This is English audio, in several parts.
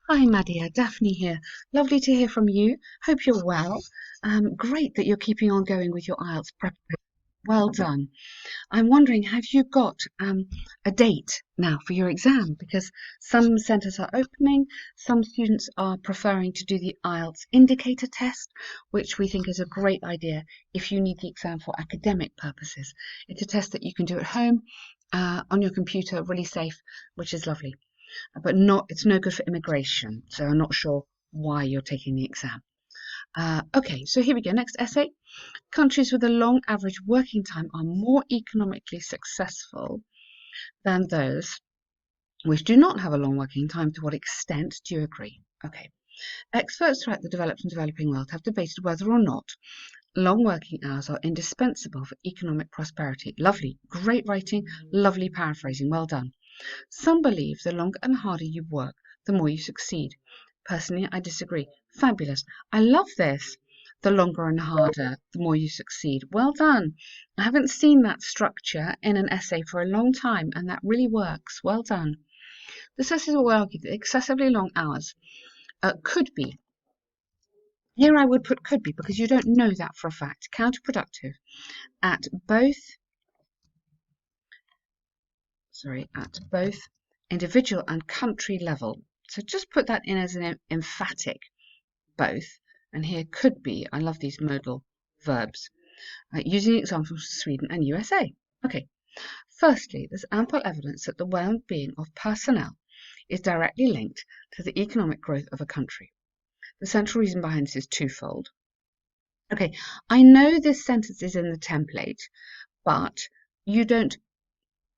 Hi, Madiha. Daphne here. Lovely to hear from you. Hope you're well. Great that you're keeping on going with your IELTS prep. Well done. I'm wondering, have you got a date now for your exam? Because some centres are opening, some students are preferring to do the IELTS indicator test, which we think is a great idea if you need the exam for academic purposes. It's a test that you can do at home on your computer, really safe, which is lovely. But it's no good for immigration, so I'm not sure why you're taking the exam. Okay, so here we go. Next essay. Countries with a long average working time are more economically successful than those which do not have a long working time. To what extent do you agree? Okay. Experts throughout the developed and developing world have debated whether or not long working hours are indispensable for economic prosperity. Lovely. Great writing. Lovely paraphrasing. Well done. Some believe the longer and harder you work, the more you succeed. Personally, I disagree. Fabulous. I love this. The longer and harder, the more you succeed. Well done. I haven't seen that structure in an essay for a long time, and that really works. Well done. The sources will argue that excessively long hours could be. Here I would put could be because you don't know that for a fact. Counterproductive at both individual and country level. So just put that in as an emphatic both. And here could be, I love these modal verbs, using examples from Sweden and USA. Okay, firstly, there's ample evidence that the well-being of personnel is directly linked to the economic growth of a country. The central reason behind this is twofold. Okay, I know this sentence is in the template, but you don't,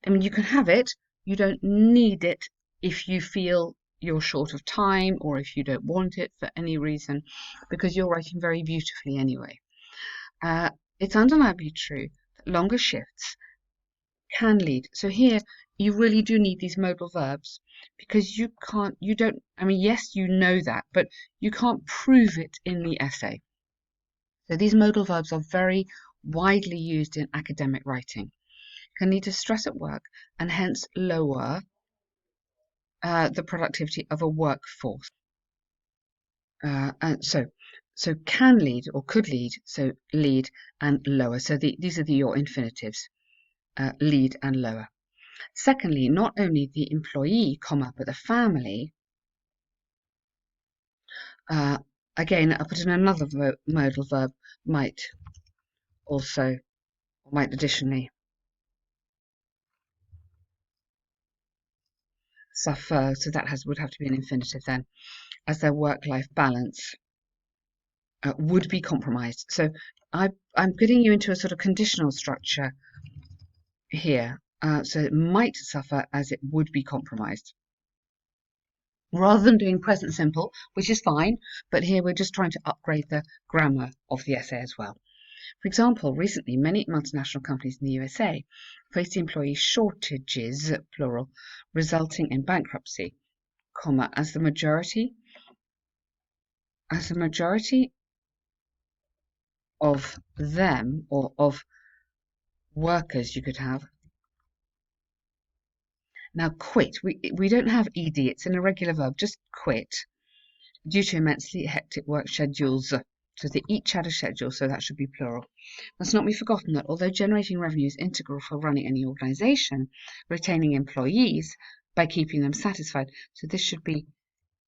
you can have it, you don't need it if you feel you're short of time or if you don't want it for any reason, because you're writing very beautifully anyway. It's undeniably true that longer shifts can lead. So here you really do need these modal verbs because yes, you know that, but you can't prove it in the essay. So these modal verbs are very widely used in academic writing. Can lead to stress at work and hence lower the productivity of a workforce. And so can lead or could lead, so lead and lower. So these are your infinitives, lead and lower. Secondly, not only the employee, but the family. Again, I put in another modal verb, might additionally suffer. So that would have to be an infinitive then, as their work-life balance would be compromised. So I'm getting you into a sort of conditional structure here. So it might suffer as it would be compromised. Rather than doing present simple, which is fine, but here we're just trying to upgrade the grammar of the essay as well. For example, recently many multinational companies in the USA faced employee shortages, plural, resulting in bankruptcy, as the majority of them, or of workers, you could have. Now quit, we don't have ed, it's an irregular verb, just quit, due to immensely hectic work schedules. So they each had a schedule, so that should be plural. Must not be forgotten that although generating revenue is integral for running any organisation, retaining employees by keeping them satisfied, so this should be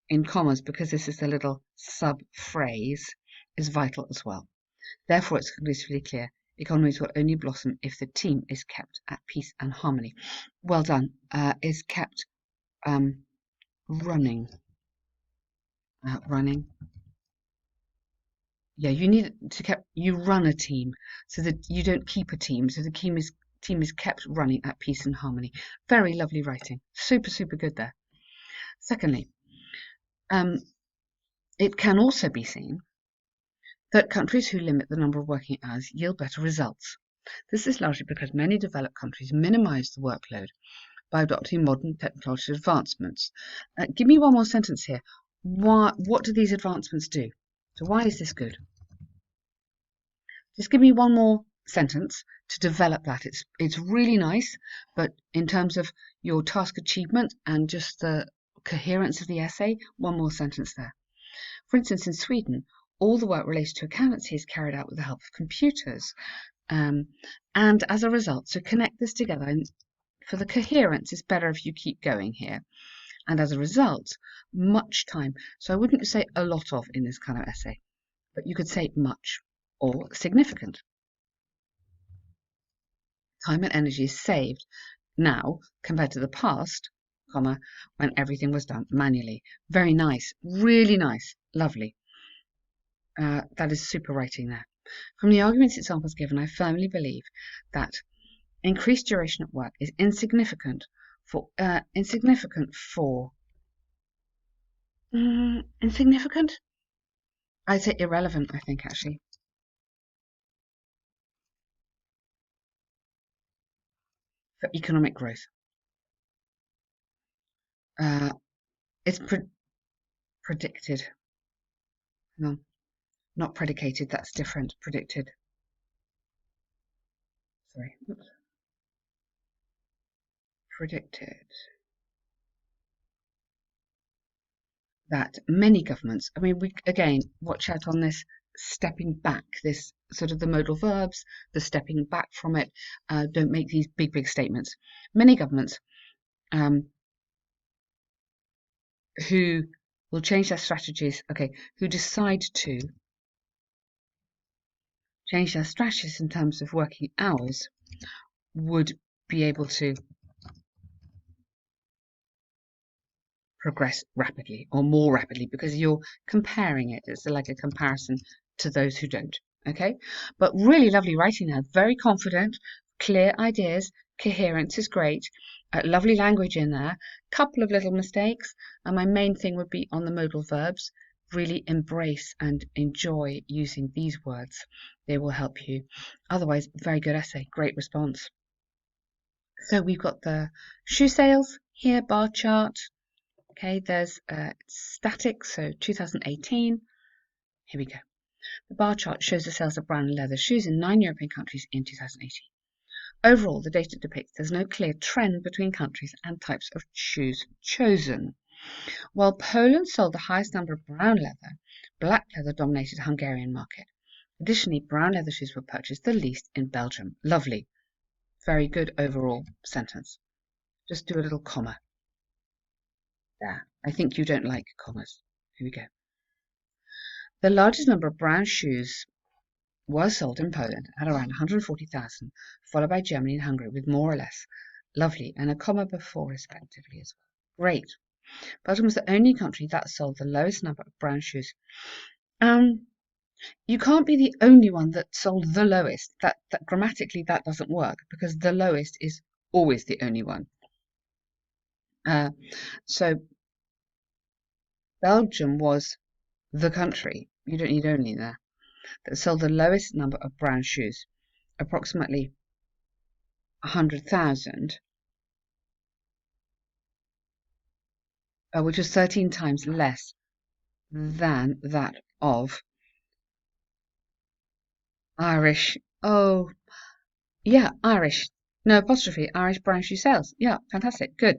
in commas because this is the little sub-phrase, is vital as well. Therefore, it's conclusively clear economies will only blossom if the team is kept at peace and harmony. Well done. Is kept running. Running. Yeah, you need to you run a team so that you don't keep a team. So the team is kept running at peace and harmony. Very lovely writing. Super, super good there. Secondly, it can also be seen that countries who limit the number of working hours yield better results. This is largely because many developed countries minimize the workload by adopting modern technological advancements. Give me one more sentence here. What do these advancements do? So why is this good? Just give me one more sentence to develop that. It's really nice, but in terms of your task achievement and just the coherence of the essay, one more sentence there. For instance, in Sweden, all the work related to accountancy is carried out with the help of computers. And as a result, to connect this together, and for the coherence, it's better if you keep going here. And as a result, much time. So I wouldn't say a lot of in this kind of essay, but you could say much or significant. Time and energy is saved now compared to the past, comma, when everything was done manually. Very nice, really nice, lovely. That is super writing there. From the arguments examples given, I firmly believe that increased duration at work is insignificant for insignificant. I'd say irrelevant, I think, actually. For economic growth. It's predicted. No, not predicated, that's different. Predicted. Sorry. Oops. Predicted. That many governments, I mean, we again watch out on this stepping back, this sort of the modal verbs, the stepping back from it. Don't make these big statements. Many governments who will change their strategies, who decide to change their strategies in terms of working hours would be able to progress rapidly or more rapidly because you're comparing it. It's like a comparison to those who don't. Okay, but really lovely writing there. Very confident, clear ideas. Coherence is great. Lovely language in there. Couple of little mistakes, and my main thing would be on the modal verbs. Really embrace and enjoy using these words. They will help you. Otherwise, very good essay. Great response. So we've got the shoe sales here, bar chart. Okay, there's static, so 2018. Here we go. The bar chart shows the sales of brown and leather shoes in 9 European countries in 2018. Overall, the data depicts there's no clear trend between countries and types of shoes chosen. While Poland sold the highest number of brown leather, black leather dominated the Hungarian market. Additionally, brown leather shoes were purchased the least in Belgium. Lovely. Very good overall sentence. Just do a little comma. There. I think you don't like commas. Here we go. The largest number of brown shoes was sold in Poland at around 140,000, followed by Germany and Hungary with more or less. Lovely. And a comma before respectively as well. Great. Belgium was the only country that sold the lowest number of brown shoes. You can't be the only one that sold the lowest. That grammatically that doesn't work because the lowest is always the only one. So Belgium was the country, you don't need only there, that sold the lowest number of brown shoes, approximately 100,000, which was 13 times less than that of Irish. Oh, yeah, Irish. No apostrophe. Irish brown shoe sales. Yeah, fantastic. Good.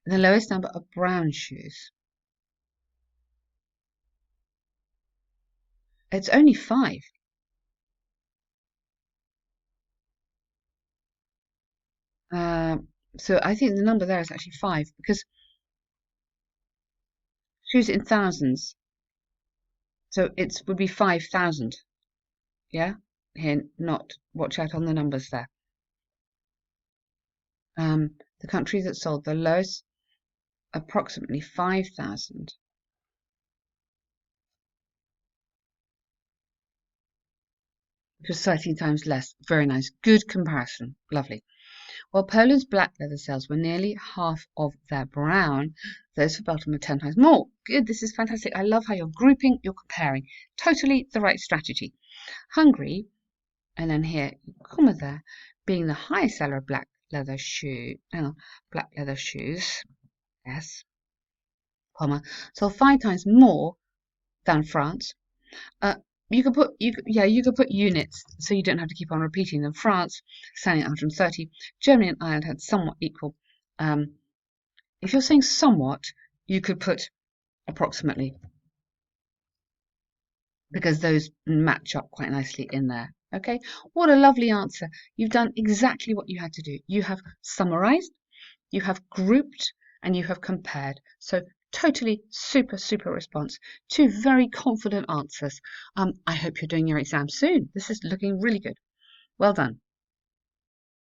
The lowest number of brown shoes. It's only 5. So I think the number there is actually 5 because shoes in thousands. So it would be 5,000. Yeah? Here, not watch out on the numbers there. The country that sold the lowest, approximately 5,000. Which was 13 times less. Very nice. Good comparison. Lovely. While Poland's black leather sales were nearly half of their brown, those for Belgium were 10 times more. Good, this is fantastic. I love how you're grouping, you're comparing. Totally the right strategy. Hungary, and then here, comma there, being the highest seller of black leather shoes, yes, comma, sold 5 times more than France. You could put units, so you don't have to keep on repeating them. France, standing at 130. Germany and Ireland had somewhat equal If you're saying somewhat, you could put approximately, because those match up quite nicely in there. Okay, what a lovely answer. You've done exactly what you had to do. You have summarized, you have grouped, and you have compared. So totally super, super response. Two very confident answers. I hope you're doing your exam soon. This is looking really good. Well done.